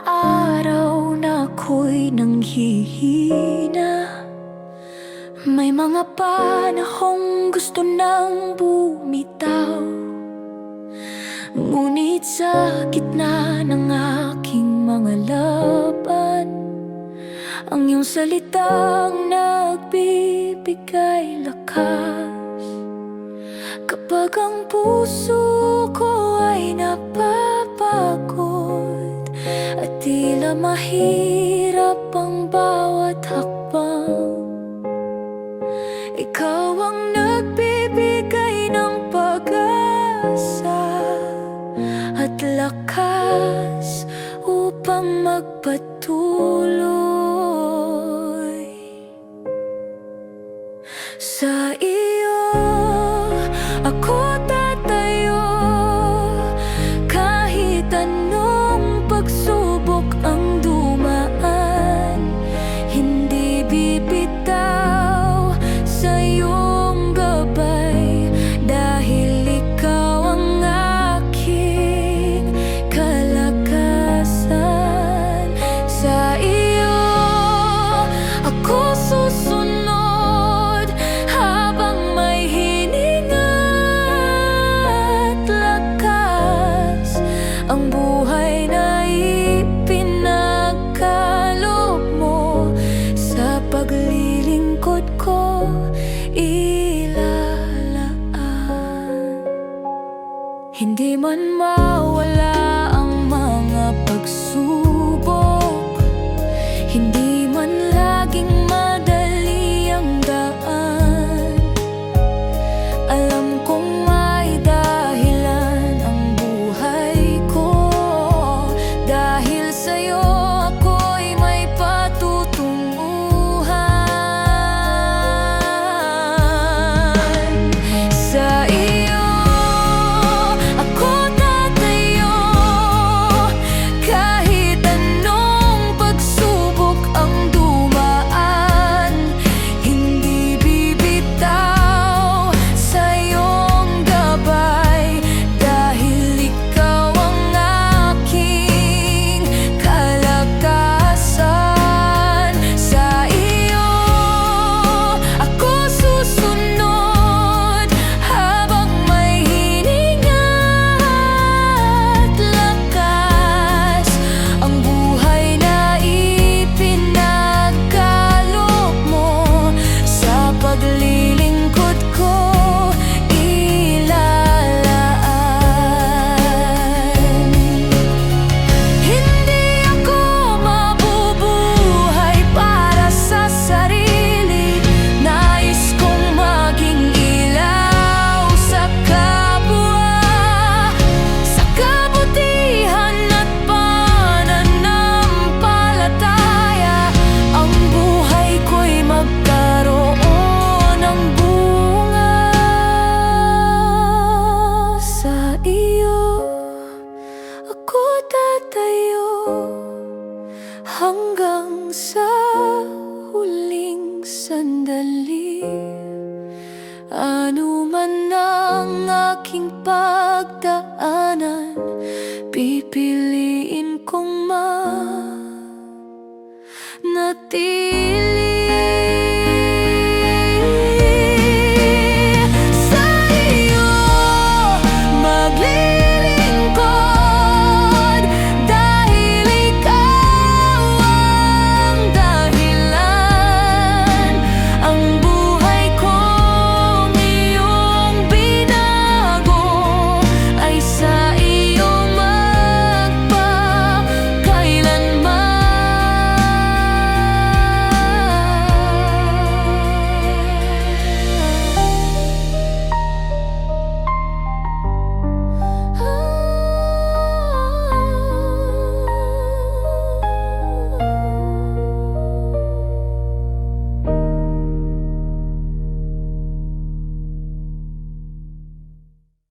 araw na ako'y nanghihina, may mga panahong gusto nang bumitaw. Ngunit sa gitna ng aking mga laban, ang iyong salitang nagbibigay lakas. Kapag ang puso ko ay napapagod at tila mahirap ang bawat hakbang, ikaw ang nagbibigay ng pag-asa at lakas upang magpatuloy. Sa iyo ako tatayo, kahit anong pagsubok ang dumaan. Hindi bibitaw sa iyong gabay, dahil ikaw ang aking kalakasan. Sa iyo ako susunod habang may ang buhay na ipinagkaloob mo. Sa paglilingkod ko ilalaan. Hindi man mawala ang mga pagsubok, hindi man laging madali ang daan. Alam kong may dahilan ang buhay ko, dahil sa'yo ako'y may patutunguhan. Sa iyo ako tatayo, kahit anong pagsubok ang dumaan. Hindi bibitaw sa iyong gabay, dahil ikaw ang aking kalakasan. Sa iyo ako susunod habang may hininga at lakas. Ang buhay na ipinagkaloob mo, sa paglilingkod ko ilalaan. Hindi ako mabubuhay para sa sarili. Nais kong maging ilaw sa kapwa, sa kabutihan at pananampalataya. Ang buhay ko'y magkaroon ng bunga. Sa iyo ako tatayo hanggang sa huling sandali. Ano man ang aking pagdaanan, pipiliin kong manatili